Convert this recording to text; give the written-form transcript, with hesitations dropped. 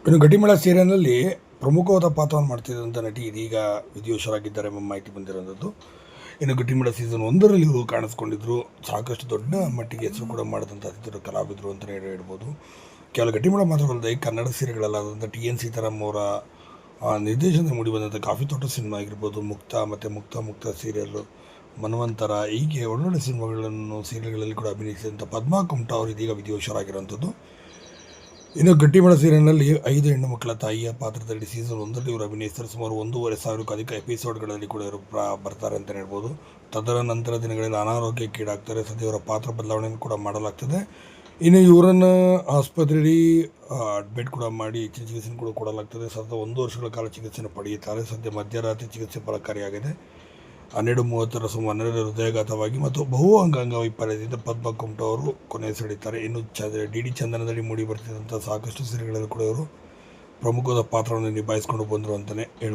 ಇನ್ನು ಗಟ್ಟಿಮಳ ಸೀರಿಯಲ್ನಲ್ಲಿ ಪ್ರಮುಖವಾದ ಪಾತ್ರವನ್ನು ಮಾಡ್ತಿದ್ದಂಥ ನಟಿ ಇದೀಗ ವಿಧಿವಶರಾಗಿದ್ದಾರೆ ಎಂಬ ಮಾಹಿತಿ ಬಂದಿರೋಂಥದ್ದು. ಇನ್ನು ಗಟ್ಟಿಮಳ ಸೀಸನ್ 1ರಲ್ಲಿ ಇವರು ಕಾಣಿಸ್ಕೊಂಡಿದ್ರು. ಸಾಕಷ್ಟು ದೊಡ್ಡ ಮಟ್ಟಿಗೆ ಹೆಸರು ಕೂಡ ಮಾಡಿದಂಥ ಅತಿಥಿರು ಕಲಾವಿದರು ಅಂತಲೇ ಹೇಳ್ಬೋದು. ಕೇವಲ ಗಟ್ಟಿಮಳ ಮಾತ್ರವಲ್ಲದೆ ಕನ್ನಡ ಸೀರೆಗಳಲ್ಲಾದಂಥ TN ಸೀತಾರಾಮ್ ಅವರ ನಿರ್ದೇಶನದಲ್ಲಿ ಮೂಡಿಬಂದಂಥ ಕಾಫಿ ತೋಟ ಸಿನಿಮಾ ಆಗಿರ್ಬೋದು, ಮುಕ್ತ ಮತ್ತು ಮುಕ್ತ ಸೀರಿಯಲ್ಲು, ಮನ್ವಂತರ, ಹೀಗೆ ಒಳ್ಳೊಳ್ಳೆ ಸಿನಿಮಾಗಳನ್ನು ಸೀರಿಯಲ್ಗಳಲ್ಲಿ ಕೂಡ ಅಭಿನಯಿಸಿದಂಥ ಪದ್ಮಾ ಕುಮಟಾ ಅವರು ಇದೀಗ ವಿಧಿವಶರಾಗಿರೋಂಥದ್ದು. ಇನ್ನು ಗಟ್ಟಿಮಳ ಸೀರಿಯಲ್ನಲ್ಲಿ 5 ಹೆಣ್ಣು ಮಕ್ಕಳ ತಾಯಿಯ ಪಾತ್ರದಲ್ಲಿ ಸೀಸನ್ 1ರಲ್ಲಿ ಇವರು ಅಭಿನಯಿಸ್ತಾರೆ. ಸುಮಾರು 1,500ಕ್ಕೂ ಅಧಿಕ ಎಪಿಸೋಡ್ಗಳಲ್ಲಿ ಕೂಡ ಇವರು ಬರ್ತಾರೆ ಅಂತಲೇ ಹೇಳ್ಬೋದು. ತದರ ನಂತರ ದಿನಗಳಲ್ಲಿ ಅನಾರೋಗ್ಯಕ್ಕೀಡಾಗ್ತಾರೆ. ಸದ್ಯ ಇವರ ಪಾತ್ರ ಬದಲಾವಣೆಯನ್ನು ಕೂಡ ಮಾಡಲಾಗ್ತದೆ. ಇನ್ನು ಇವರನ್ನು ಆಸ್ಪತ್ರೆಯಲ್ಲಿ ಅಡ್ಮಿಟ್ ಕೂಡ ಮಾಡಿ ಹೆಚ್ಚಿನ ಚಿಕಿತ್ಸೆಯನ್ನು ಕೂಡ ಕೊಡಲಾಗ್ತದೆ. ಸತತ 1 ವರ್ಷಗಳ ಕಾಲ ಚಿಕಿತ್ಸೆಯನ್ನು ಪಡೆಯುತ್ತಾರೆ. ಸದ್ಯ ಮಧ್ಯರಾತ್ರಿ ಚಿಕಿತ್ಸೆ ಫಲಕಾರಿಯಾಗಿದೆ. 12:30 ಸುಮಾರು 12 ಹೃದಯಾಘಾತವಾಗಿ ಮತ್ತು ಬಹು ಅಂಗಾಂಗ ವೈಫಲ್ಯದಿಂದ ಪದ್ಮಾ ಕುಮಟಾ ಅವರು ಕೊನೆಯುಸಿರೆಳಿದ್ದಾರೆ. ಇನ್ನು DD ಚಂದನದಲ್ಲಿ ಮೂಡಿ ಬರ್ತಿದ್ದಂಥ ಸಾಕಷ್ಟು ಸೀರಿಯಲ್ಗಳಲ್ಲಿ ಕೂಡ ಇವರು ಪ್ರಮುಖವಾದ ಪಾತ್ರವನ್ನು ನಿಭಾಯಿಸಿಕೊಂಡು ಬಂದರು ಅಂತಲೇ ಹೇಳ್ಬೋದು.